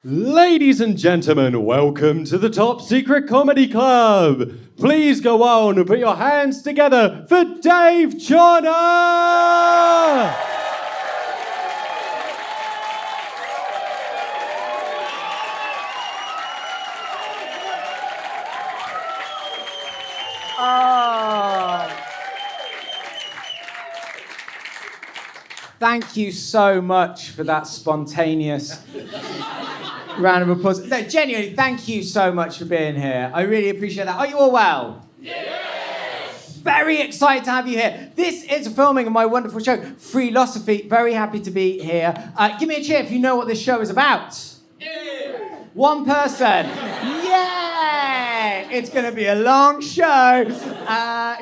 Ladies and gentlemen, welcome to the Top Secret Comedy Club. Please go on and put your hands together for Dave Chawner! Thank you so much for that spontaneous round of applause. No, genuinely, thank you so much for being here. I really appreciate that. Are you all well? Yes! Very excited to have you here. This is a filming of my wonderful show, Philosophy. Very happy to be here. Give me a cheer if you know what this show is about. Yeah. One person. Yay! It's going to be a long show.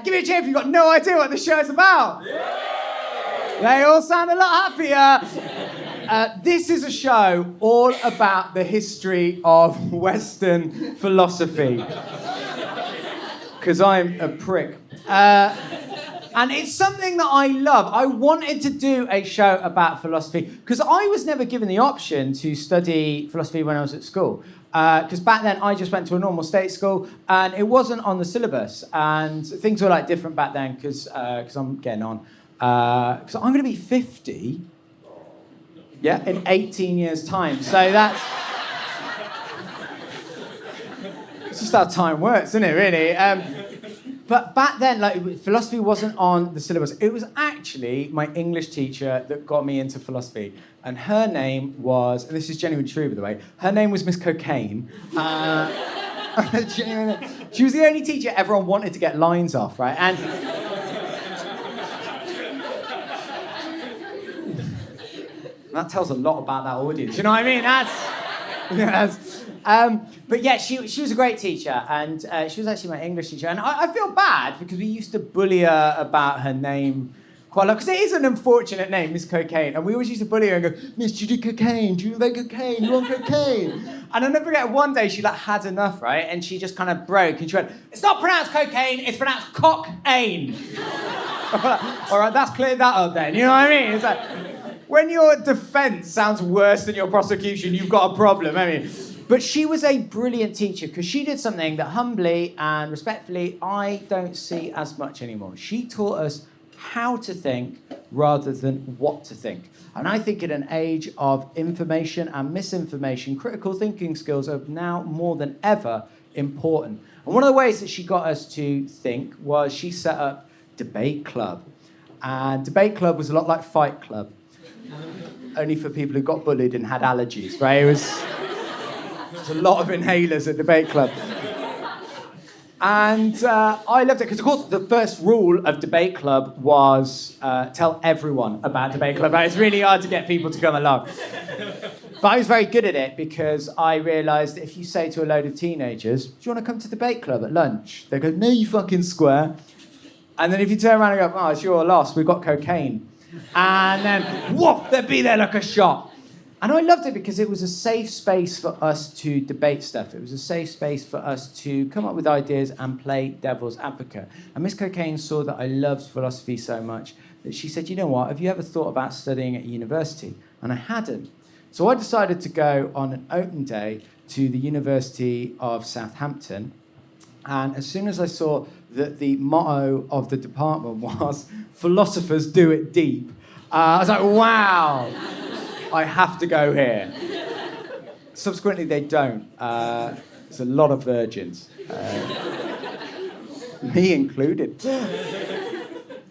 Give me a cheer if you've got no idea what the show is about. Yeah. They all sound a lot happier. This is a show all about the history of Western philosophy. Because I'm a prick. And it's something that I love. I wanted to do a show about philosophy because I was never given the option to study philosophy when I was at school. Because back then I just went to a normal state school and it wasn't on the syllabus. And things were like different back then because I'm getting on. Because I'm going to be 50, in 18 years' time. So that's it's just how time works, isn't it, really? But back then, philosophy wasn't on the syllabus. It was actually my English teacher that got me into philosophy. And her name was, and this is genuinely true, by the way, her name was Miss Cocaine. She was the only teacher everyone wanted to get lines off, right? And that tells a lot about that audience. You know what I mean? But yeah, she was a great teacher, and she was actually my English teacher. And I feel bad because we used to bully her about her name quite a lot, because it is an unfortunate name, Miss Cocaine. And we always used to bully her and go, Miss, do you do cocaine? Do you invent cocaine? You want cocaine? And I'll never forget, one day she had enough, right? And she just kind of broke, and she went, it's not pronounced cocaine, it's pronounced cock-ain. All right, that's cleared that up then. You know what I mean? It's like, when your defence sounds worse than your prosecution, you've got a problem, haven't you? But she was a brilliant teacher because she did something that humbly and respectfully I don't see as much anymore. She taught us how to think rather than what to think. And I think in an age of information and misinformation, critical thinking skills are now more than ever important. And one of the ways that she got us to think was she set up Debate Club. And Debate Club was a lot like Fight Club. Only for people who got bullied and had allergies, right? It was a lot of inhalers at Debate Club. And I loved it, because of course the first rule of Debate Club was tell everyone about Debate Club. It's really hard to get people to come along. But I was very good at it because I realised that if you say to a load of teenagers, do you want to come to Debate Club at lunch? They go, no, you fucking square. And then if you turn around and go, oh, it's your loss, we've got cocaine. And then, whoop, they'd be there like a shot. And I loved it because it was a safe space for us to debate stuff. It was a safe space for us to come up with ideas and play devil's advocate. And Miss Cocaine saw that I loved philosophy so much that she said, you know what, have you ever thought about studying at university? And I hadn't. So I decided to go on an open day to the University of Southampton. And as soon as I saw that the motto of the department was, philosophers do it deep, I was like, wow, I have to go here. Subsequently, they don't. There's a lot of virgins, me included. And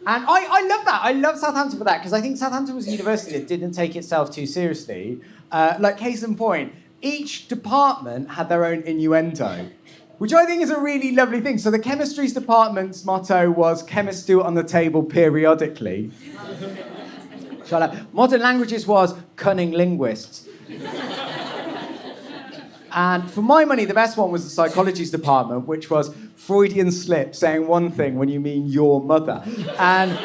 I love that. I love Southampton for that, because I think Southampton was a university that didn't take itself too seriously. Case in point, each department had their own innuendo, which I think is a really lovely thing. So the chemistry's department's motto was, chemists do it on the table periodically. Modern languages was, cunning linguists. And for my money, the best one was the psychology's department, which was Freudian slip, saying one thing when you mean your mother. And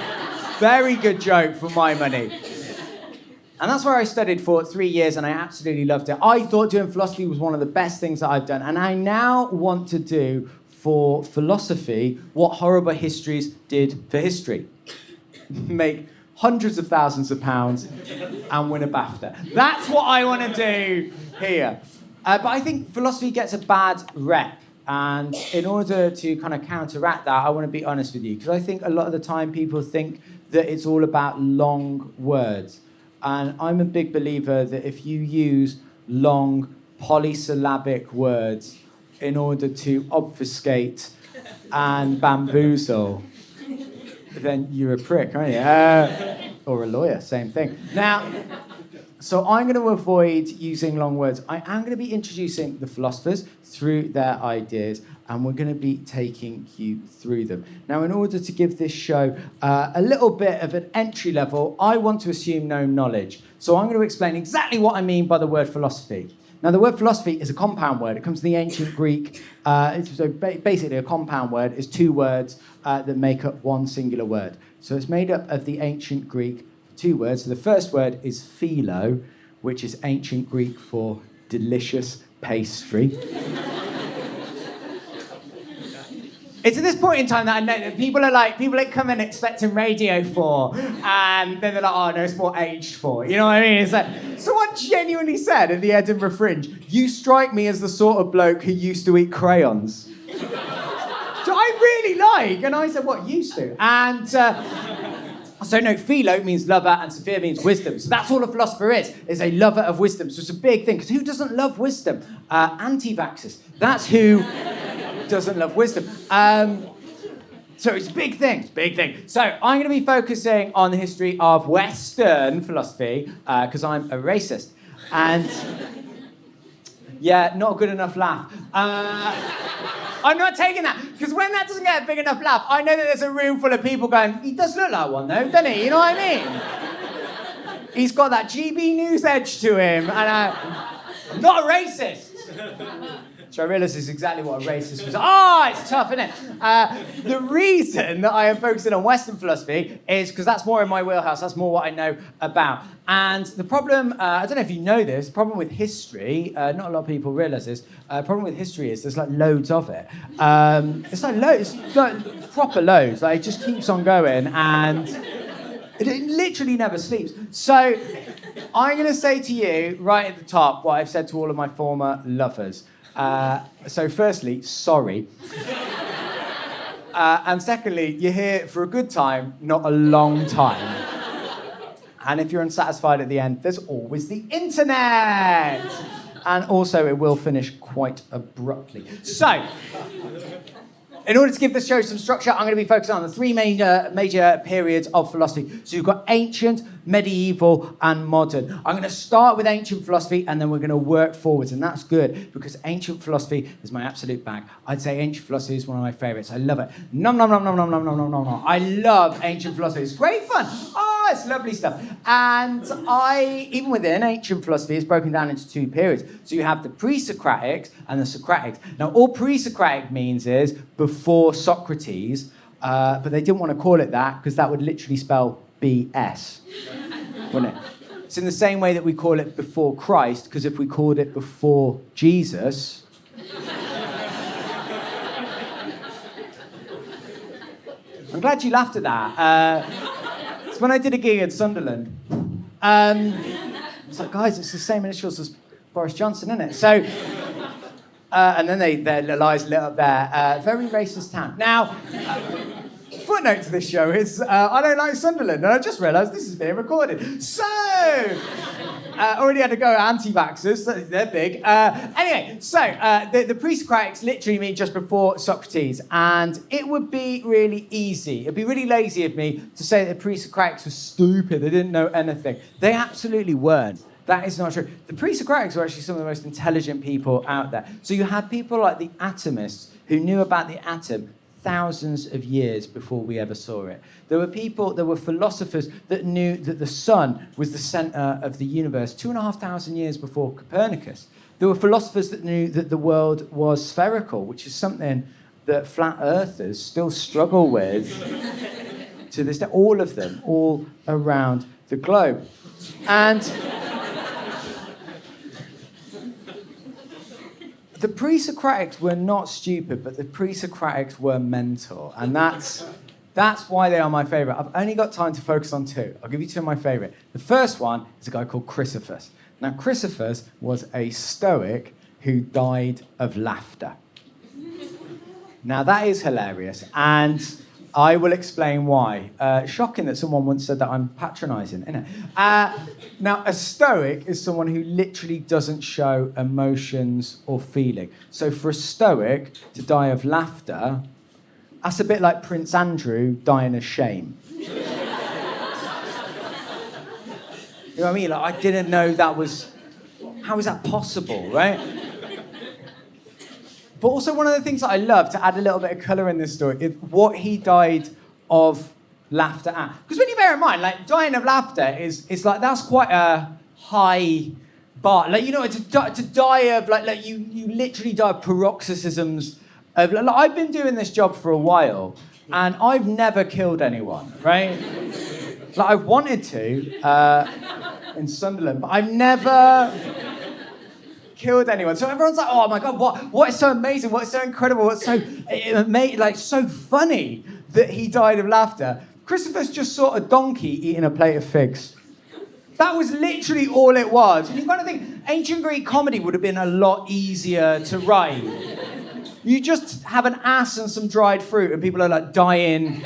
very good joke for my money. And that's where I studied for 3 years, and I absolutely loved it. I thought doing philosophy was one of the best things that I've done. And I now want to do for philosophy what horrible histories did for history. Make hundreds of thousands of pounds, and win a BAFTA. That's what I want to do here. But I think philosophy gets a bad rep. And in order to kind of counteract that, I want to be honest with you, because I think a lot of the time people think that it's all about long words. And I'm a big believer that if you use long polysyllabic words in order to obfuscate and bamboozle, then you're a prick, aren't you? Or a lawyer, same thing. Now, so I'm going to avoid using long words. I am going to be introducing the philosophers through their ideas, and we're going to be taking you through them. Now, in order to give this show a little bit of an entry level, I want to assume no knowledge. So I'm going to explain exactly what I mean by the word philosophy. Now, the word philosophy is a compound word. It comes from the ancient Greek. So basically, a compound word is two words that make up one singular word. So it's made up of the ancient Greek two words. So the first word is philo, which is ancient Greek for delicious pastry. It's at this point in time that I know that people come in expecting Radio 4, and then they're like, oh no, it's more aged 4. You know what I mean? It's like, someone genuinely said at the Edinburgh Fringe, you strike me as the sort of bloke who used to eat crayons. So I really like, and I said, what, used to? And so no, philo means lover, and Sophia means wisdom. So that's all a philosopher is a lover of wisdom. So it's a big thing, because who doesn't love wisdom? Anti-vaxxers. That's who doesn't love wisdom. So it's a big thing. So I'm going to be focusing on the history of Western philosophy, because I'm a racist. And yeah, not a good enough laugh. I'm not taking that, because when that doesn't get a big enough laugh, I know that there's a room full of people going, he does look like one though, doesn't he? You know what I mean? He's got that GB News edge to him, and I'm not a racist. So I realise this is exactly what a racist was. It's tough, isn't it? The reason that I am focusing on Western philosophy is because that's more in my wheelhouse. That's more what I know about. And the problem, I don't know if you know this, the problem with history, not a lot of people realise this, the problem with history is there's like loads of it. It's like proper loads. Like it just keeps on going, and it literally never sleeps. So I'm going to say to you right at the top what I've said to all of my former lovers. So firstly, sorry. And secondly, you're here for a good time, not a long time. And if you're unsatisfied at the end, there's always the internet. And also, it will finish quite abruptly. So, in order to give this show some structure, I'm going to be focusing on the three major periods of philosophy. So you've got ancient, medieval, and modern. I'm going to start with ancient philosophy, and then we're going to work forwards. And that's good, because ancient philosophy is my absolute bag. I'd say ancient philosophy is one of my favourites. I love it. Nom, nom, nom, nom, nom, nom, nom, nom, nom, nom. I love ancient philosophy. It's great fun. It's lovely stuff. And even within ancient philosophy, it's broken down into two periods. So you have the pre-Socratics and the Socratics. Now, all pre-Socratic means is before Socrates, but they didn't want to call it that because that would literally spell BS, wouldn't it? It's in the same way that we call it before Christ, because if we called it before Jesus, I'm glad you laughed at that. It's when I did a gig at Sunderland. It's like, guys, it's the same initials as Boris Johnson, isn't it? So, and then their eyes lit up there. Very racist town. Now, footnote to this show is I don't like Sunderland, and I just realised this is being recorded. So, already had to go anti-vaxxers, so they're big. Anyway, so the pre-Socratics literally mean just before Socrates, and it would be really easy, it'd be really lazy of me to say that the pre-Socratics were stupid, they didn't know anything. They absolutely weren't. That is not true. The pre-Socratics were actually some of the most intelligent people out there. So you had people like the atomists who knew about the atom thousands of years before we ever saw it. There were philosophers that knew that the sun was the centre of the universe 2,500 years before Copernicus. There were philosophers that knew that the world was spherical, which is something that flat earthers still struggle with to this day. All of them, all around the globe. And the pre-Socratics were not stupid, but the pre-Socratics were mental. And that's That's why they are my favourite. I've only got time to focus on two. I'll give you two of my favourite. The first one is a guy called Chrysippus. Now, Chrysippus was a Stoic who died of laughter. Now, that is hilarious, and I will explain why. Shocking that someone once said that I'm patronising, isn't it? Now, a Stoic is someone who literally doesn't show emotions or feeling. So for a Stoic to die of laughter, that's a bit like Prince Andrew dying of shame. You know what I mean? Like, I didn't know that was... How is that possible, right? But also one of the things that I love, to add a little bit of colour in this story, is what he died of laughter at. Because when you bear in mind, like, dying of laughter is like, that's quite a high bar. Like, you know, to die of, like you literally die of paroxysms of... Like, I've been doing this job for a while, and I've never killed anyone, right? Like, I've wanted to in Sunderland, but I've never... killed anyone. So everyone's like, oh my God, what is so amazing? What is so incredible? What's so so funny that he died of laughter? Chrysippus just saw a donkey eating a plate of figs. That was literally all it was. And you kind of think ancient Greek comedy would have been a lot easier to write. You just have an ass and some dried fruit and people are like dying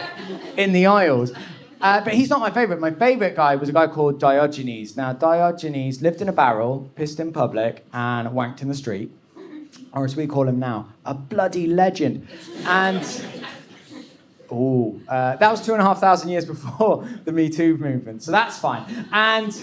in the aisles. But he's not my favourite. My favourite guy was a guy called Diogenes. Now, Diogenes lived in a barrel, pissed in public, and wanked in the street. Or as we call him now, a bloody legend. And, that was 2,500 years before the Me Too movement, so that's fine. And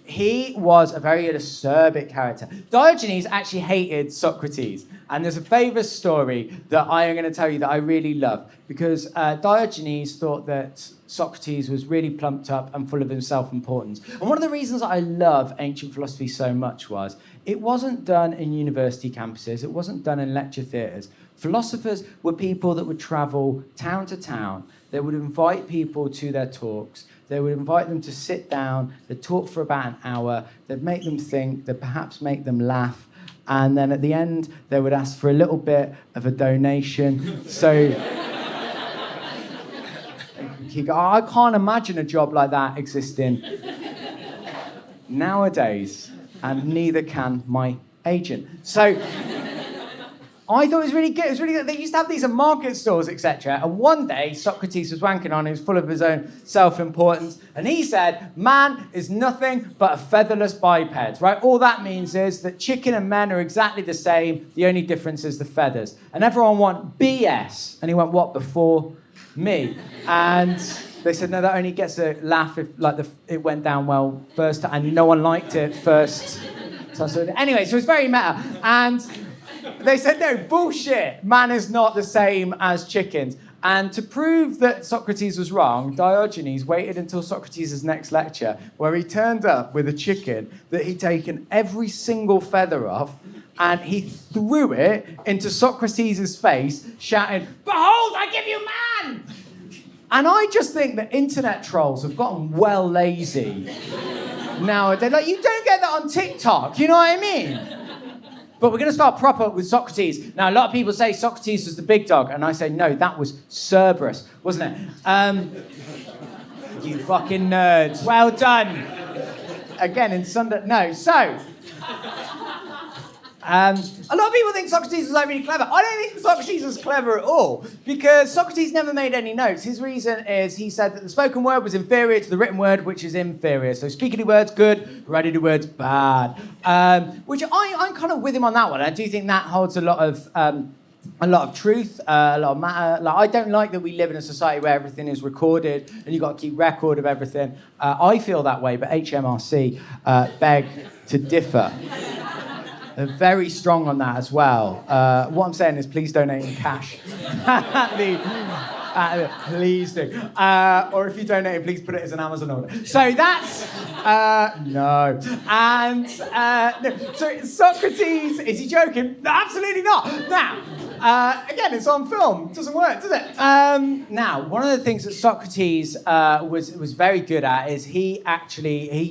he was a very acerbic character. Diogenes actually hated Socrates. And there's a famous story that I am going to tell you that I really love, because Diogenes thought that Socrates was really plumped up and full of his self-importance. And one of the reasons I love ancient philosophy so much was it wasn't done in university campuses, it wasn't done in lecture theatres. Philosophers were people that would travel town to town, they would invite people to their talks, they would invite them to sit down, they'd talk for about an hour, they'd make them think, they'd perhaps make them laugh, and then at the end, they would ask for a little bit of a donation. So I can't imagine a job like that existing nowadays, and neither can my agent. So I thought it was really good. It was really good. They used to have these at market stores, etc. And one day, Socrates was wanking on. He was full of his own self-importance. And he said, man is nothing but a featherless biped, right? All that means is that chicken and men are exactly the same. The only difference is the feathers. And everyone went, BS. And he went, what, before me? And they said, no, that only gets a laugh if it went down well first. And no one liked it first. Anyway, so it's very meta. And... they said, no, bullshit. Man is not the same as chickens. And to prove that Socrates was wrong, Diogenes waited until Socrates' next lecture, where he turned up with a chicken that he'd taken every single feather off, and he threw it into Socrates' face, shouting, behold, I give you man! And I just think that internet trolls have gotten well lazy nowadays. Like, you don't get that on TikTok, you know what I mean? But we're going to start proper with Socrates. Now, a lot of people say Socrates was the big dog, and I say, no, that was Cerberus, wasn't it? You fucking nerds. Well done. Again, in Sunday... No, so... a lot of people think Socrates was like really clever. I don't think Socrates was clever at all, because Socrates never made any notes. His reason is he said that the spoken word was inferior to the written word, which is inferior. So speaking words, good. Writing words, bad. Which I'm kind of with him on that one. I do think that holds a lot of truth, a lot of matter. Like, I don't like that we live in a society where everything is recorded and you've got to keep record of everything. I feel that way, but HMRC beg to differ. They're very strong on that as well. What I'm saying is, please donate in cash. Please do. Or if you donate, please put it as an Amazon order. So that's... no. And... no. So Socrates... Is he joking? No, absolutely not. Now... again, it's on film. It doesn't work, does it? Now, one of the things that Socrates was very good at is he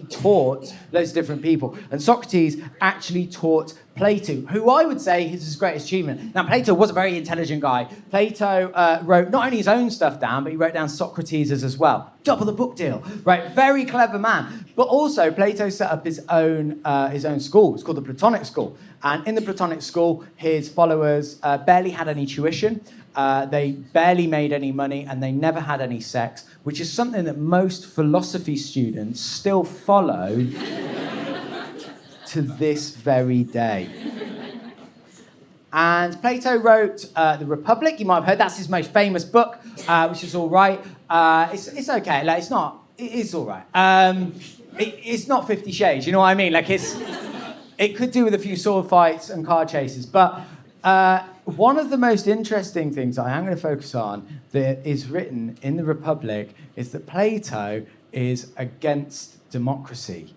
taught loads of different people. And Socrates actually taught Plato, who I would say is his greatest achievement. Now, Plato was a very intelligent guy. Plato wrote not only his own stuff down, but he wrote down Socrates' as well. Double the book deal, right? Very clever man. But also, Plato set up his own school. It's called the Platonic School. And in the Platonic School, his followers barely had any tuition. They barely made any money, and they never had any sex, which is something that most philosophy students still follow to this very day. And Plato wrote The Republic. You might have heard that's his most famous book, which is all right. It's okay. Like, it's all right. It's not 50 Shades. You know what I mean? Like, it could do with a few sword fights and car chases. But one of the most interesting things I am going to focus on that is written in The Republic is that Plato is against democracy.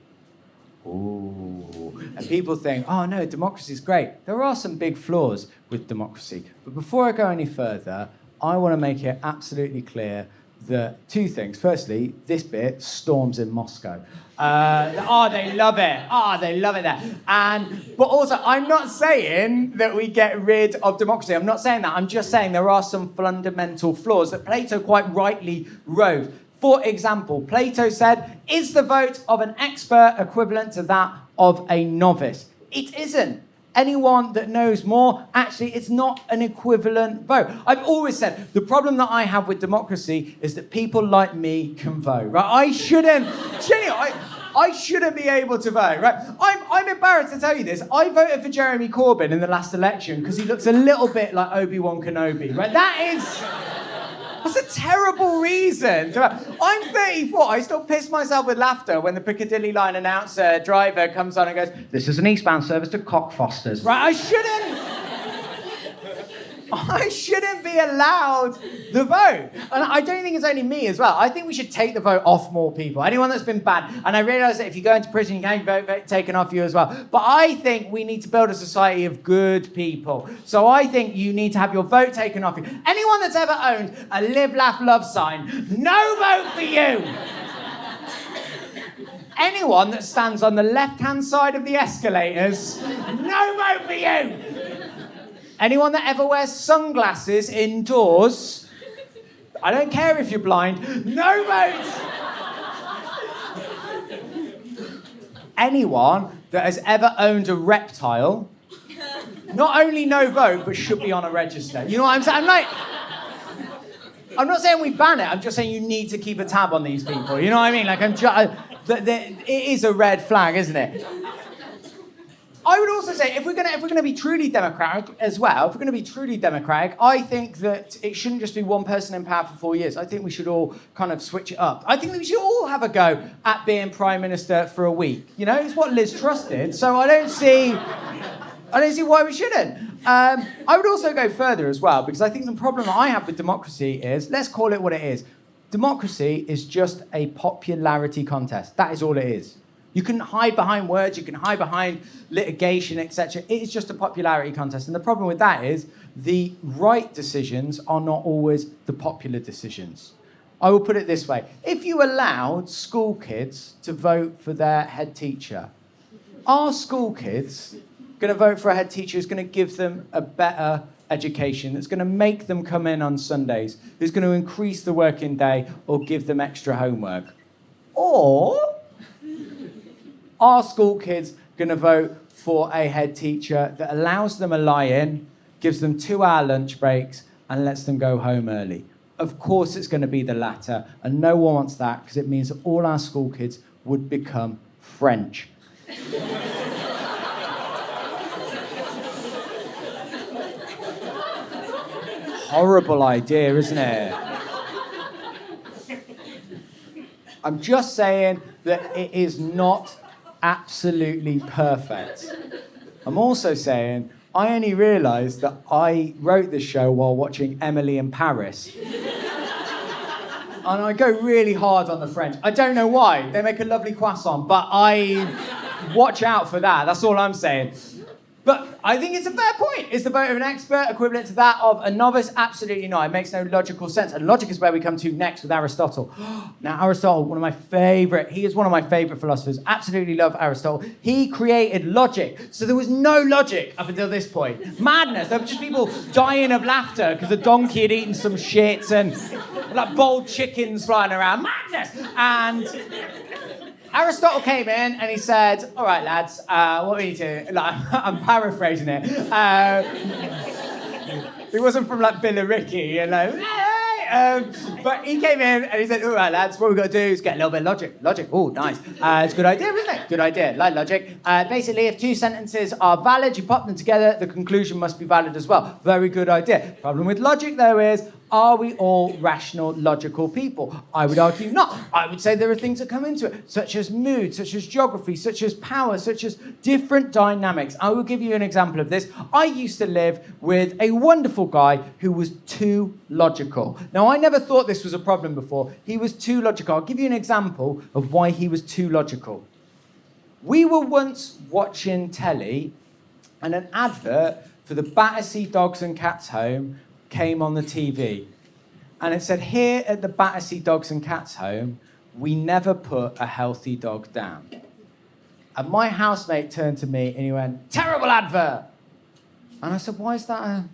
Ooh. And people think, oh no, democracy is great. There are some big flaws with democracy. But before I go any further, I want to make it absolutely clear that two things. Firstly, this bit storms in Moscow. They love it. They love it there. But also, I'm not saying that we get rid of democracy. I'm not saying that. I'm just saying there are some fundamental flaws that Plato quite rightly wrote. For example, Plato said, is the vote of an expert equivalent to that of a novice? It isn't. Anyone that knows more, actually, it's not an equivalent vote. I've always said the problem that I have with democracy is that people like me can vote, right? I shouldn't be able to vote, right? I'm embarrassed to tell you this. I voted for Jeremy Corbyn in the last election because he looks a little bit like Obi-Wan Kenobi, right? That's a terrible reason. I'm 34. I still piss myself with laughter when the Piccadilly line announcer driver comes on and goes, "This is an eastbound service to Cockfosters." Right? I shouldn't be allowed the vote. And I don't think it's only me as well. I think we should take the vote off more people. Anyone that's been bad. And I realise that if you go into prison, you can have your vote taken off you as well. But I think we need to build a society of good people. So I think you need to have your vote taken off you. Anyone that's ever owned a live, laugh, love sign, no vote for you. Anyone that stands on the left-hand side of the escalators, no vote for you. Anyone that ever wears sunglasses indoors, I don't care if you're blind, no vote. Anyone that has ever owned a reptile, not only no vote, but should be on a register. You know what I'm saying? I'm not saying we ban it, I'm just saying you need to keep a tab on these people. You know what I mean? Like, it is a red flag, isn't it? I would also say, if we're gonna be truly democratic as well, I think that it shouldn't just be one person in power for 4 years. I think we should all kind of switch it up. I think that we should all have a go at being Prime Minister for a week. You know, it's what Liz Truss did, so I don't see why we shouldn't. I would also go further as well, because I think the problem that I have with democracy is, let's call it what it is. Democracy is just a popularity contest. That is all it is. You can hide behind words, you can hide behind litigation, etc. It is just a popularity contest. And the problem with that is the right decisions are not always the popular decisions. I will put it this way. If you allowed school kids to vote for their head teacher, are school kids going to vote for a head teacher who's going to give them a better education, that's going to make them come in on Sundays, who's going to increase the working day or give them extra homework? Or are school kids going to vote for a head teacher that allows them a lie-in, gives them 2-hour lunch breaks, and lets them go home early? Of course it's going to be the latter, and no one wants that because it means that all our school kids would become French. Horrible idea, isn't it? I'm just saying that it is not absolutely perfect. I'm also saying I only realised that I wrote this show while watching Emily in Paris. And I go really hard on the French. I don't know why. They make a lovely croissant, but I watch out for that. That's all I'm saying. But I think it's a fair point. Is the vote of an expert equivalent to that of a novice? Absolutely not. It makes no logical sense. And logic is where we come to next with Aristotle. Now, Aristotle, he is one of my favourite philosophers. Absolutely love Aristotle. He created logic. So there was no logic up until this point. Madness. There were just people dying of laughter because a donkey had eaten some shit and like boiled chickens flying around. Madness. And Aristotle came in and he said, all right, lads, what we need to... Like, I'm paraphrasing it. It wasn't from, like, Billericay, you know. But he came in and he said, all right, lads, what we've got to do is get a little bit of logic. Logic, oh, nice. It's a good idea, isn't it? Good idea, like logic. Basically, if two sentences are valid, you pop them together, the conclusion must be valid as well. Very good idea. Problem with logic, though, is... Are we all rational, logical people? I would argue not. I would say there are things that come into it, such as mood, such as geography, such as power, such as different dynamics. I will give you an example of this. I used to live with a wonderful guy who was too logical. Now, I never thought this was a problem before. He was too logical. I'll give you an example of why he was too logical. We were once watching telly, and an advert for the Battersea Dogs and Cats Home came on the TV, and it said, here at the Battersea Dogs and Cats Home, we never put a healthy dog down. And my housemate turned to me and he went, terrible advert. And I said, why is that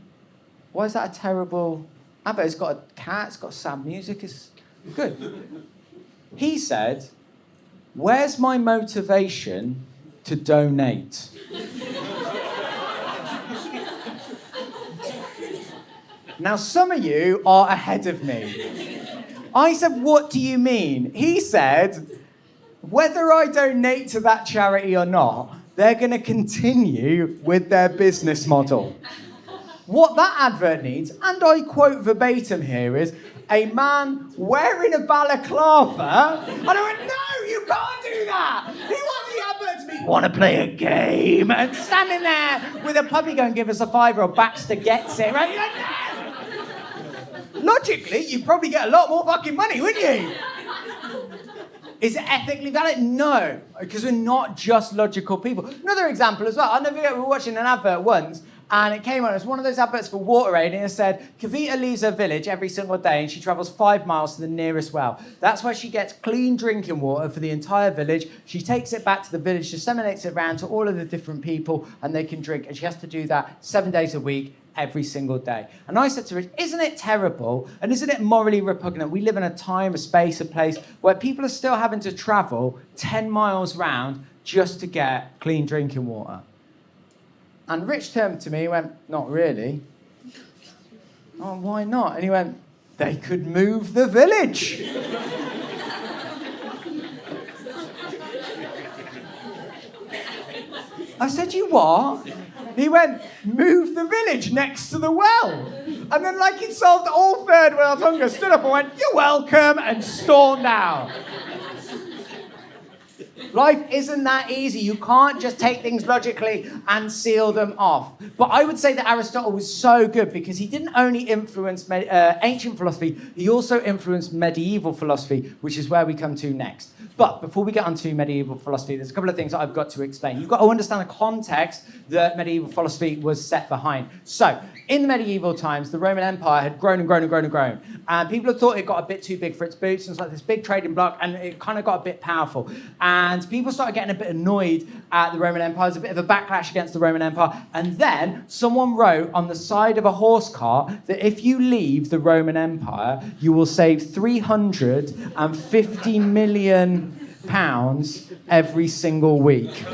a terrible advert? It's got a cat, it's got sad music, it's good. He said, where's my motivation to donate? Now, some of you are ahead of me. I said, what do you mean? He said, whether I donate to that charity or not, they're going to continue with their business model. What that advert needs, and I quote verbatim here, is a man wearing a balaclava. And I went, no, you can't do that. He wanted the advert to be, want to play a game? And standing there with a puppy going, give us a £5 or Baxter gets it. Right? You're like, no. Logically, you'd probably get a lot more fucking money, wouldn't you? Is it ethically valid? No, because we're not just logical people. Another example as well. I'll never forget, we were watching an advert once, and it came on. It was one of those adverts for WaterAid, and it said, Kavita leaves her village every single day, and she travels 5 miles to the nearest well. That's where she gets clean drinking water for the entire village. She takes it back to the village, disseminates it around to all of the different people, and they can drink. And she has to do that 7 days a week, every single day. And I said to her, isn't it terrible and isn't it morally repugnant? We live in a time, a space, a place where people are still having to travel 10 miles round just to get clean drinking water. And Rich turned to me and went, not really. Oh, why not? And he went, they could move the village. I said, you what? He went, move the village next to the well. And then, like he'd solved all third world hunger, stood up and went, you're welcome, and stormed out. Life isn't that easy. You can't just take things logically and seal them off. But I would say that Aristotle was so good because he didn't only influence ancient philosophy, he also influenced medieval philosophy, which is where we come to next. But before we get onto medieval philosophy, there's a couple of things that I've got to explain. You've got to understand the context that medieval philosophy was set behind. So, in the medieval times, the Roman Empire had grown and grown and grown and grown. And people had thought it got a bit too big for its boots. And it's like this big trading bloc, and it kind of got a bit powerful. And people started getting a bit annoyed at the Roman Empire. There's a bit of a backlash against the Roman Empire. And then someone wrote on the side of a horse cart that if you leave the Roman Empire, you will save 350 million pounds every single week.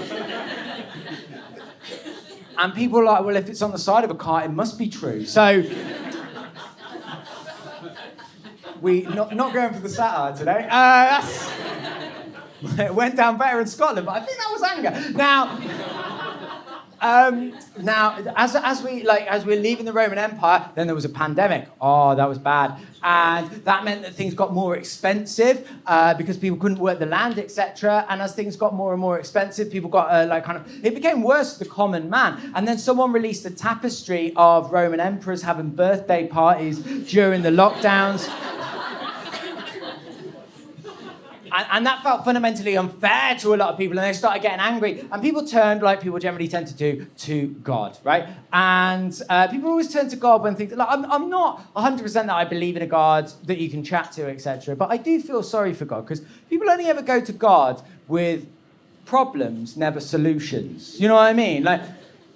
And people are like, well, if it's on the side of a cart, it must be true. So we not going for the satire today. It went down better in Scotland, but I think that was anger. Now, as we're leaving the Roman Empire, then there was a pandemic. Oh, that was bad. And that meant that things got more expensive because people couldn't work the land, etc. And as things got more and more expensive, people got it became worse for the common man. And then someone released a tapestry of Roman emperors having birthday parties during the lockdowns. And that felt fundamentally unfair to a lot of people, and they started getting angry. And people turned, like people generally tend to do, to God, right? And people always turn to God when things... Like, I'm not 100% that I believe in a God that you can chat to, etc. But I do feel sorry for God, because people only ever go to God with problems, never solutions. You know what I mean? Like,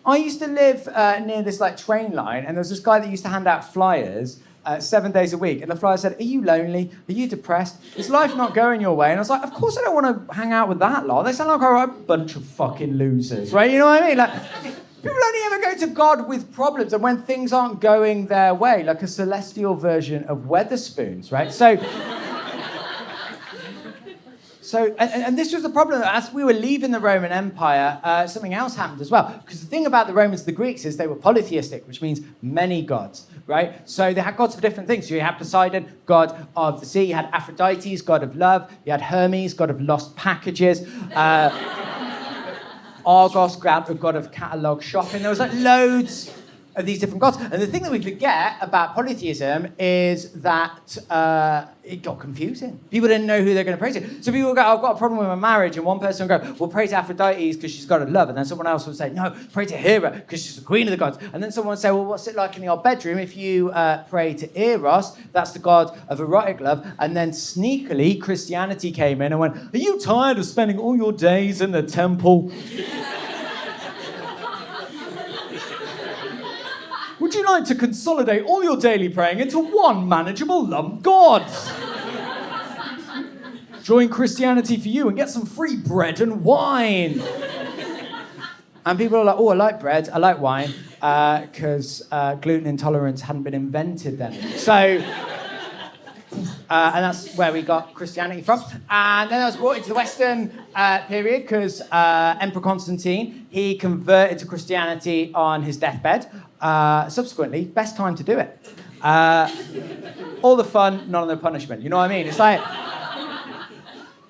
I used to live near this like train line, and there was this guy that used to hand out flyers 7 days a week, and the flyer said, "Are you lonely? Are you depressed? Is life not going your way?" And I was like, "Of course I don't want to hang out with that lot. They sound like a bunch of fucking losers, right?" You know what I mean? Like, people only ever go to God with problems, and when things aren't going their way, like a celestial version of Weatherspoons, right? And this was the problem. As we were leaving the Roman Empire, something else happened as well. Because the thing about the Romans and the Greeks is they were polytheistic, which means many gods, right? So they had gods for different things. So you had Poseidon, god of the sea. You had Aphrodite, god of love. You had Hermes, god of lost packages. Argos, god of catalogue shopping. There was like loads of these different gods. And the thing that we forget about polytheism is that it got confusing. People didn't know who they're going to pray to. So people would go, "I've got a problem with my marriage," and one person would go, "Well, pray to Aphrodite because she's god of love." And then someone else would say, "No, pray to Hera because she's the queen of the gods." And then someone would say, "Well, what's it like in the old bedroom if you pray to Eros? That's the god of erotic love." And then sneakily, Christianity came in and went, "Are you tired of spending all your days in the temple? Would you like to consolidate all your daily praying into one manageable lump god? Join Christianity for you and get some free bread and wine." And people are like, "Oh, I like bread, I like wine," because gluten intolerance hadn't been invented then. So, and that's where we got Christianity from. And then I was brought into the Western period because Emperor Constantine, he converted to Christianity on his deathbed. Subsequently, best time to do it. All the fun, none of the punishment. You know what I mean? It's like...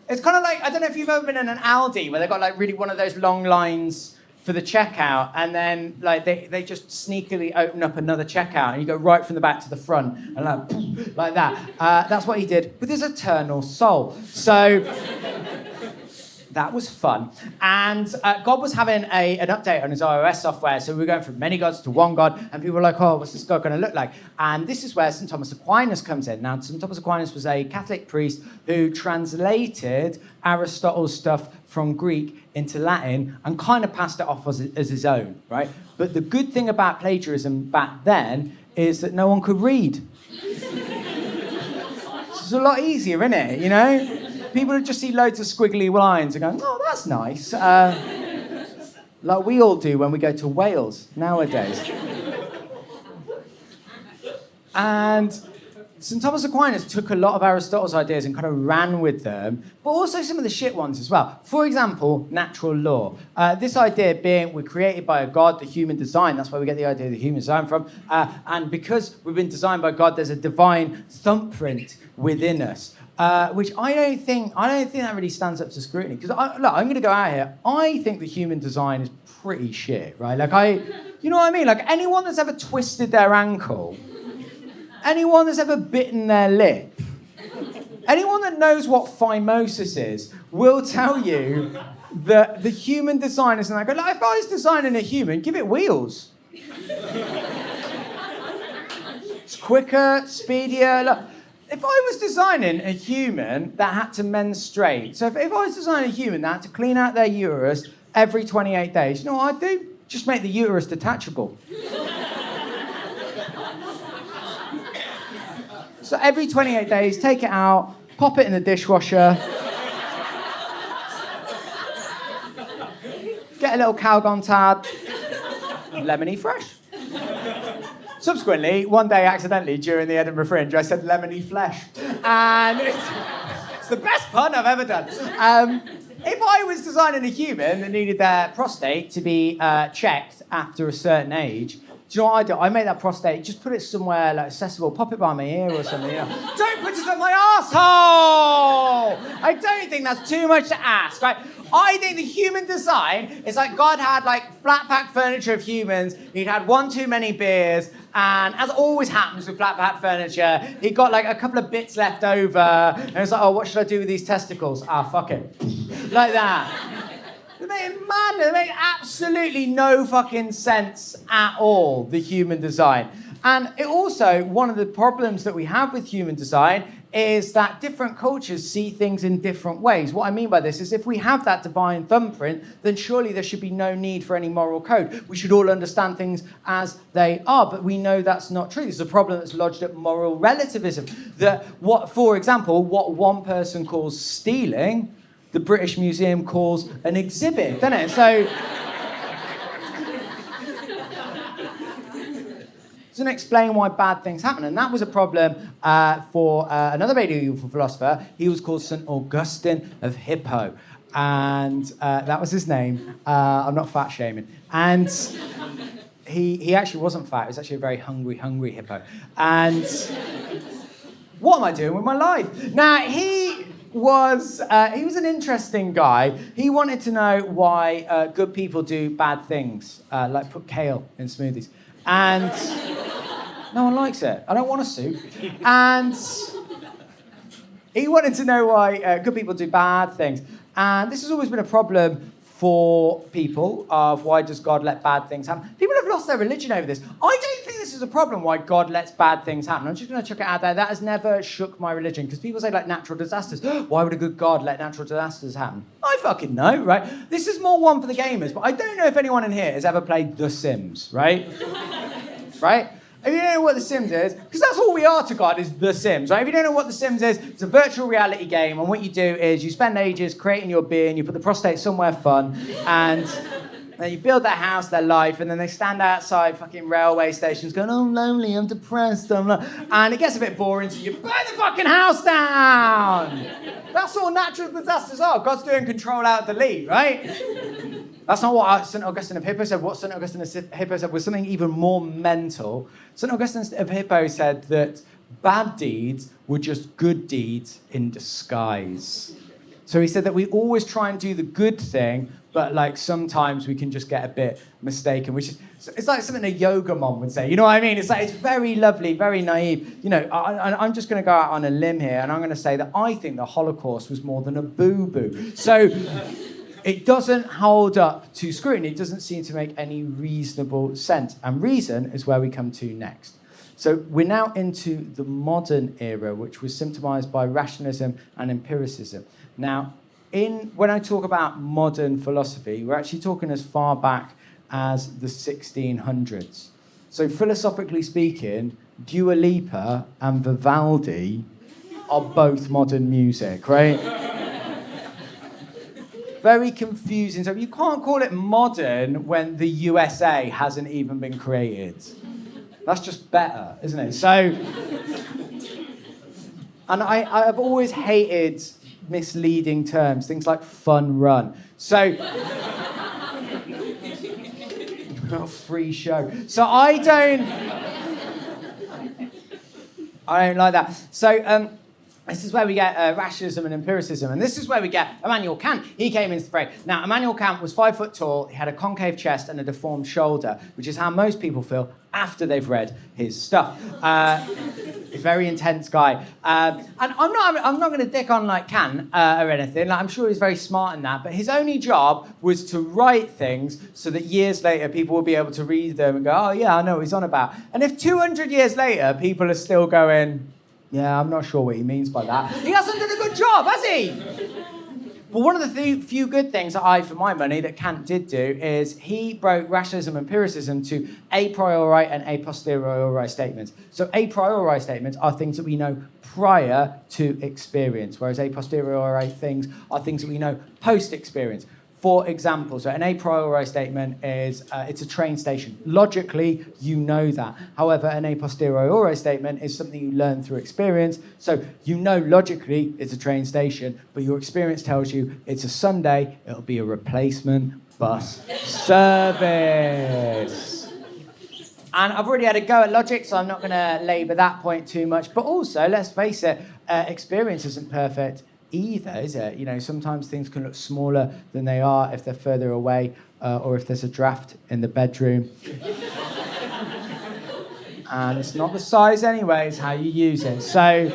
It's kind of like, I don't know if you've ever been in an Aldi where they've got like really one of those long lines for the checkout, and then like they just sneakily open up another checkout and you go right from the back to the front and like that. That's what he did with his eternal soul. So that was fun. And God was having an update on his iOS software, so we were going from many gods to one god, and people were like, "Oh, what's this God going to look like?" And this is where St. Thomas Aquinas comes in. Now, St. Thomas Aquinas was a Catholic priest who translated Aristotle's stuff from Greek into Latin and kind of passed it off as his own, right? But the good thing about plagiarism back then is that no one could read. It's a lot easier, isn't it, you know? People would just see loads of squiggly lines and go, "Oh, that's nice." Like we all do when we go to Wales nowadays. And St. Thomas Aquinas took a lot of Aristotle's ideas and kind of ran with them, but also some of the shit ones as well. For example, natural law. This idea being we're created by a God, the human design. That's where we get the idea of the human design from. And because we've been designed by God, there's a divine thumbprint within us. Which I don't think that really stands up to scrutiny. Because look, I'm going to go out here. I think the human design is pretty shit, right? Like you know what I mean? Like anyone that's ever twisted their ankle, anyone that's ever bitten their lip, anyone that knows what phimosis is will tell you that the human design isn't that good. Like if I was designing a human, give it wheels. It's quicker, speedier. Look, if I was designing a human that had to menstruate, so if I was designing a human that had to clean out their uterus every 28 days, you know what I'd do? Just make the uterus detachable. So every 28 days, take it out, pop it in the dishwasher, get a little Calgon tab, lemony fresh. Subsequently, one day accidentally during the Edinburgh Fringe, I said lemony flesh. And it's the best pun I've ever done. If I was designing a human that needed their prostate to be checked after a certain age, do you know what I do? I make that prostate, just put it somewhere like accessible, pop it by my ear or something. You know? Don't put it up my arsehole! I don't think that's too much to ask, right? I think the human design is like God had like flat pack furniture of humans. He'd had one too many beers, And as always happens with flat pack furniture, he got like a couple of bits left over. And it's like, oh, what should I do with these testicles? Ah, fuck it. Like that. They make absolutely no fucking sense at all, the human design. And it also, one of the problems that we have with human design is that different cultures see things in different ways. What I mean by this is if we have that divine thumbprint, then surely there should be no need for any moral code. We should all understand things as they are, but we know that's not true. There's a problem that's lodged at moral relativism. That, for example, what one person calls stealing, the British Museum calls an exhibit, doesn't it? So doesn't explain why bad things happen. And that was a problem for another medieval philosopher. He was called St. Augustine of Hippo. And that was his name. I'm not fat shaming. And he actually wasn't fat. He was actually a very hungry hippo. And what am I doing with my life? Now, he was an interesting guy. He wanted to know why good people do bad things, like put kale in smoothies. And no one likes it. I don't want a soup. And he wanted to know why good people do bad things. And this has always been a problem for people of why does God let bad things happen. People have lost their religion over this. I don't think this is a problem why God lets bad things happen. I'm just going to chuck it out there. That has never shook my religion because people say like natural disasters. Why would a good God let natural disasters happen? I fucking know, right? This is more one for the gamers, but I don't know if anyone in here has ever played The Sims, right? Right? If you don't know what The Sims is, because that's all we are to God, is The Sims, right? If you don't know what The Sims is, it's a virtual reality game, and what you do is you spend ages creating your being, you put the prostate somewhere fun, and then you build their house, their life, and then they stand outside fucking railway stations going, oh, I'm lonely, I'm depressed, and it gets a bit boring, so you burn the fucking house down! That's all natural disasters are. God's doing control out delete, right? That's not what St. Augustine of Hippo said. What St. Augustine of Hippo said was something even more mental. St. Augustine of Hippo said that bad deeds were just good deeds in disguise. So he said that we always try and do the good thing, but like sometimes we can just get a bit mistaken, which is, it's like something a yoga mom would say. You know what I mean? It's like, it's very lovely, very naive. You know, I'm just going to go out on a limb here, and I'm going to say that I think the Holocaust was more than a boo-boo. So it doesn't hold up to scrutiny. It doesn't seem to make any reasonable sense. And reason is where we come to next. So we're now into the modern era, which was symptomized by rationalism and empiricism. Now, when I talk about modern philosophy, we're actually talking as far back as the 1600s. So philosophically speaking, Dua Lipa and Vivaldi are both modern music, right? Very confusing. So you can't call it modern when the USA hasn't even been created. That's just better, isn't it? So, and I've always hated misleading terms, things like fun run. So, free show. So I don't like that. So, this is where we get rationalism and empiricism, and this is where we get Immanuel Kant. He came into the fray. Now, Immanuel Kant was 5 foot tall, he had a concave chest and a deformed shoulder, which is how most people feel after they've read his stuff. He's a very intense guy. And I'm not going to dick on like Kant or anything. Like, I'm sure he's very smart in that, but his only job was to write things so that years later people will be able to read them and go, oh yeah, I know what he's on about. And if 200 years later people are still going, yeah, I'm not sure what he means by that, he hasn't done a good job, has he? But one of the few good things that for my money, that Kant did do is he broke rationalism and empiricism to a priori and a posteriori statements. So a priori statements are things that we know prior to experience, whereas a posteriori things are things that we know post-experience. For example, so an a priori statement is it's a train station. Logically, you know that. However, an a posteriori statement is something you learn through experience. So you know logically it's a train station, but your experience tells you it's a Sunday, it'll be a replacement bus service. And I've already had a go at logic, so I'm not going to labour that point too much. But also, let's face it, experience isn't perfect either, is it? You know, sometimes things can look smaller than they are if they're further away or if there's a draft in the bedroom. And it's not the size anyway, it's how you use it. So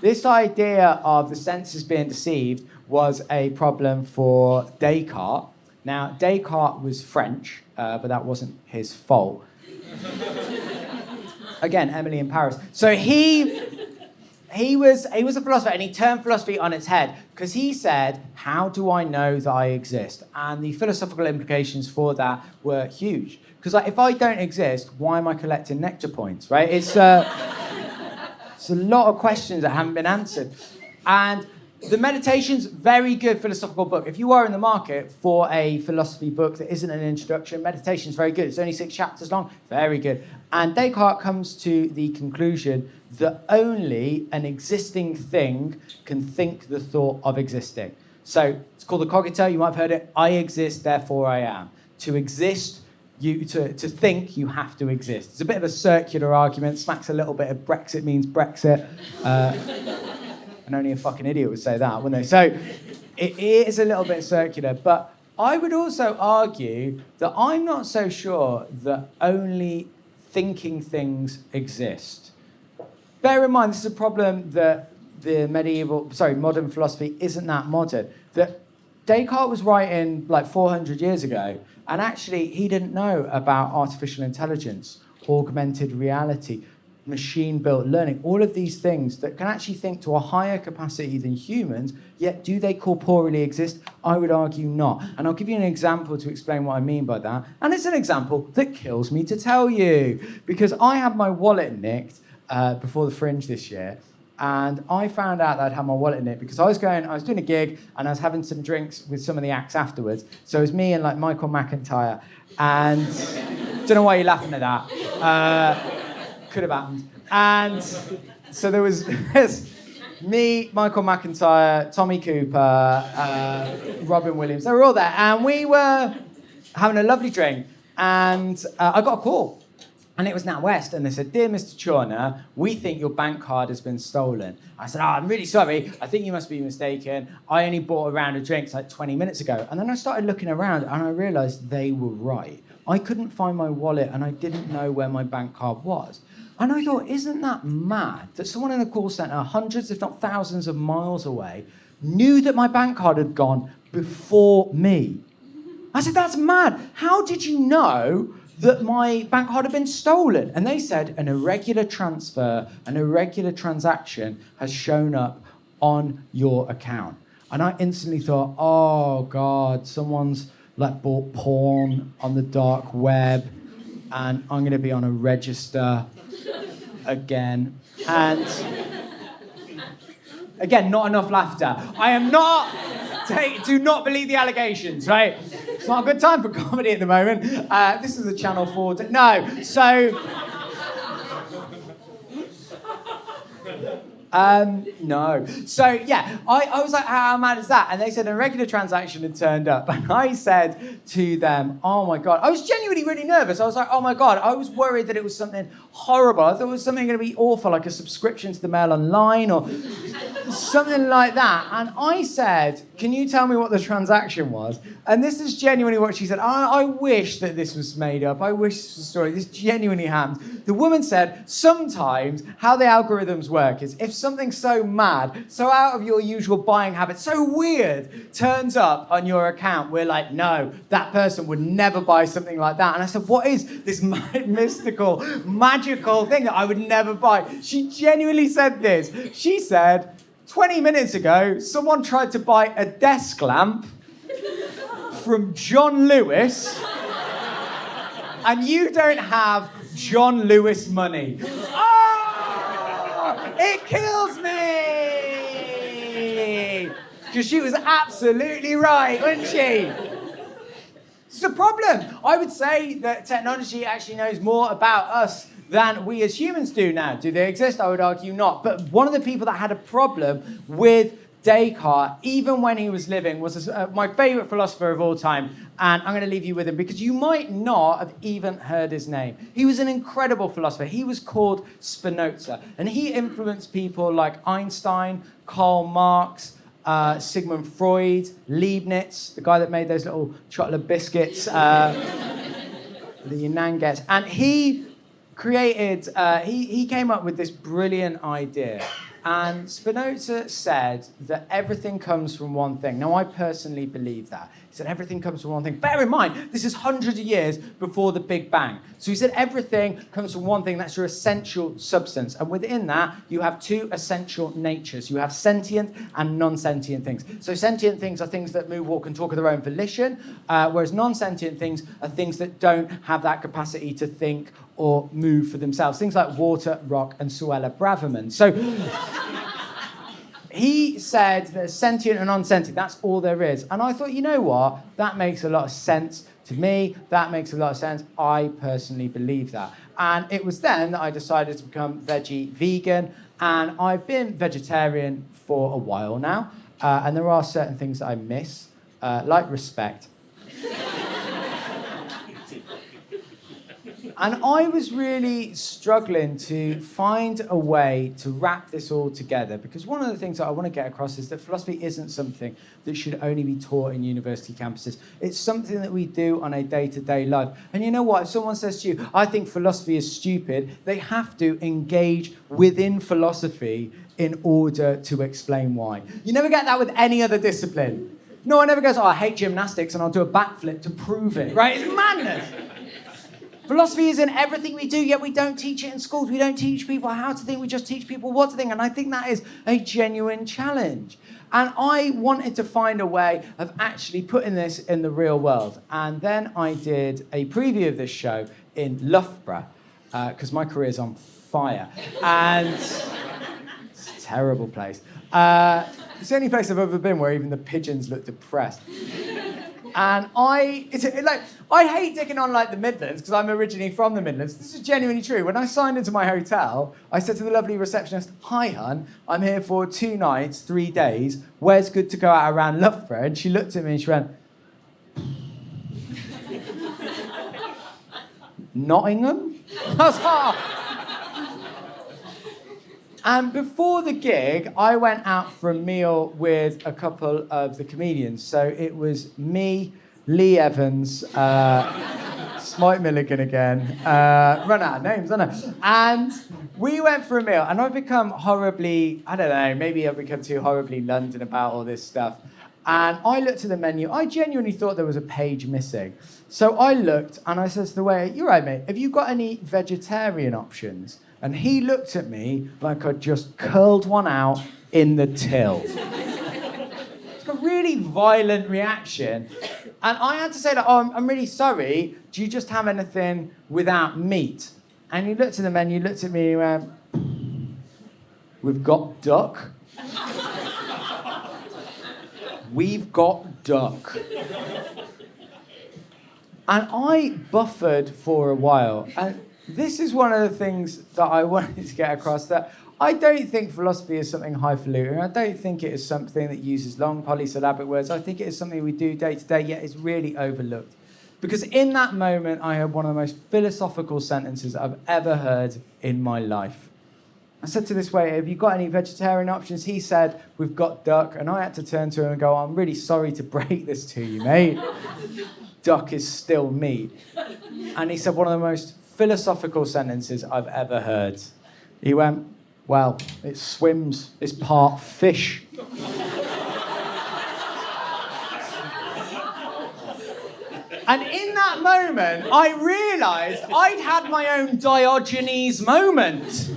this idea of the senses being deceived was a problem for Descartes. Now, Descartes was French, but that wasn't his fault. Again, Emily in Paris. So he was a philosopher, and he turned philosophy on its head because he said, how do I know that I exist? And the philosophical implications for that were huge. Because if I don't exist, why am I collecting nectar points, right? It's a lot of questions that haven't been answered. And the Meditation's very good philosophical book. If you are in the market for a philosophy book that isn't an introduction, Meditation's very good. It's only 6 chapters long, very good. And Descartes comes to the conclusion that only an existing thing can think the thought of existing. So it's called the cogito, you might have heard it. I exist, therefore I am. To exist, to think, you have to exist. It's a bit of a circular argument, smacks a little bit of Brexit means Brexit. And only a fucking idiot would say that, wouldn't they? So it is a little bit circular, but I would also argue that I'm not so sure that only thinking things exist. Bear in mind, this is a problem that the modern philosophy isn't that modern. That Descartes was writing like 400 years ago, and actually he didn't know about artificial intelligence, augmented reality, machine-built learning, all of these things that can actually think to a higher capacity than humans, yet do they corporeally exist? I would argue not. And I'll give you an example to explain what I mean by that. And it's an example that kills me to tell you, because I had my wallet nicked before the Fringe this year, and I found out that I'd had my wallet nicked because I was doing a gig and I was having some drinks with some of the acts afterwards. So it was me and like Michael McIntyre, and don't know why you're laughing at that. Could have happened. And so there was me, Michael McIntyre, Tommy Cooper, Robin Williams. They were all there. And we were having a lovely drink. And I got a call. And it was NatWest. And they said, "Dear Mr. Chawner, we think your bank card has been stolen." I said, "I'm really sorry. I think you must be mistaken. I only bought a round of drinks like 20 minutes ago." And then I started looking around and I realised they were right. I couldn't find my wallet and I didn't know where my bank card was. And I thought, isn't that mad that someone in the call centre, hundreds if not thousands of miles away, knew that my bank card had gone before me? I said, that's mad. How did you know that my bank card had been stolen? And they said, an irregular transfer, an irregular transaction has shown up on your account. And I instantly thought, oh God, someone's like bought porn on the dark web and I'm going to be on a register again. And again, not enough laughter. I am not, do not believe the allegations, right? It's not a good time for comedy at the moment. This is a Channel 4. No, so... no. So, yeah, I was like, how mad is that? And they said a regular transaction had turned up. And I said to them, oh, my God. I was genuinely really nervous. I was like, oh, my God. I was worried that it was something horrible. I thought it was something going to be awful, like a subscription to the Mail Online or something like that. And I said, can you tell me what the transaction was? And this is genuinely what she said. I wish that this was made up. I wish this was a story. This genuinely happened. The woman said, sometimes how the algorithms work is if something so mad, so out of your usual buying habit, so weird, turns up on your account, we're like, no, that person would never buy something like that. And I said, what is this mystical, magical thing that I would never buy? She genuinely said this. She said, 20 minutes ago, someone tried to buy a desk lamp from John Lewis, and you don't have John Lewis money. Oh, it kills me! Because she was absolutely right, wasn't she? It's a problem. I would say that technology actually knows more about us than we as humans do now. Do they exist? I would argue not. But one of the people that had a problem with Descartes, even when he was living, was my favourite philosopher of all time. And I'm going to leave you with him because you might not have even heard his name. He was an incredible philosopher. He was called Spinoza. And he influenced people like Einstein, Karl Marx, Sigmund Freud, Leibniz, the guy that made those little chocolate biscuits that your nan gets. And he created, he came up with this brilliant idea. And Spinoza said that everything comes from one thing. Now, I personally believe that. He said everything comes from one thing. Bear in mind, this is hundreds of years before the Big Bang. So he said everything comes from one thing. That's your essential substance. And within that, you have two essential natures. You have sentient and non-sentient things. So sentient things are things that move, walk, and talk of their own volition, whereas non-sentient things are things that don't have that capacity to think or move for themselves. Things like water, rock, and Suella Braverman. So he said there's sentient and non-sentient. That's all there is. And I thought, you know what? That makes a lot of sense to me. That makes a lot of sense. I personally believe that. And it was then that I decided to become vegan. And I've been vegetarian for a while now. And there are certain things that I miss, like respect. And I was really struggling to find a way to wrap this all together, because one of the things that I want to get across is that philosophy isn't something that should only be taught in university campuses. It's something that we do on a day-to-day life. And you know what? If someone says to you, I think philosophy is stupid, they have to engage within philosophy in order to explain why. You never get that with any other discipline. No one ever goes, I hate gymnastics and I'll do a backflip to prove it, right? It's madness. Philosophy is in everything we do, yet we don't teach it in schools. We don't teach people how to think, we just teach people what to think. And I think that is a genuine challenge. And I wanted to find a way of actually putting this in the real world. And then I did a preview of this show in Loughborough, because my career's on fire. And it's a terrible place. It's the only place I've ever been where even the pigeons look depressed. And I hate digging on like the Midlands because I'm originally from the Midlands. This is genuinely true. When I signed into my hotel, I said to the lovely receptionist, hi, hun, I'm here for 2 nights, 3 days. Where's good to go out around Loughborough? And she looked at me and she went, Nottingham? I was like, And before the gig, I went out for a meal with a couple of the comedians. So it was me, Lee Evans, Smite Milligan again, run out of names, don't I? And we went for a meal, and I've become horribly, I don't know, maybe I've become too horribly London about all this stuff. And I looked at the menu. I genuinely thought there was a page missing. So I looked, and I said to the waiter, you're right, mate, have you got any vegetarian options? And he looked at me like I'd just curled one out in the till. It's a really violent reaction. And I had to say, that, oh, I'm really sorry. Do you just have anything without meat? And he looked at the menu, looked at me, and went, we've got duck. We've got duck. And I buffered for a while. And this is one of the things that I wanted to get across, that I don't think philosophy is something highfalutin. I don't think it is something that uses long polysyllabic words. I think it is something we do day to day, yet is really overlooked. Because in that moment, I heard one of the most philosophical sentences I've ever heard in my life. I said to this waiter, have you got any vegetarian options? He said, we've got duck. And I had to turn to him and go, I'm really sorry to break this to you, mate. Duck is still meat. And he said one of the most philosophical sentences I've ever heard. He went, well, it swims, it's part fish. And in that moment, I realised I'd had my own Diogenes moment.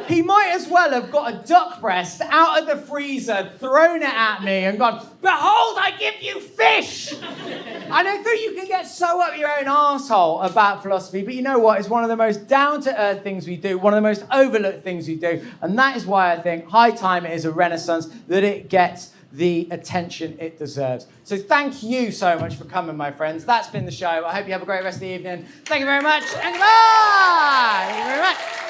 He might as well have got a duck breast out of the freezer, thrown it at me and gone, behold, I give you fish! And I thought you can get so up your own arsehole about philosophy, but you know what? It's one of the most down-to-earth things we do, one of the most overlooked things we do, and that is why I think high time it is a renaissance, that it gets the attention it deserves. So thank you so much for coming, my friends. That's been the show. I hope you have a great rest of the evening. Thank you very much, and goodbye! Thank you very much.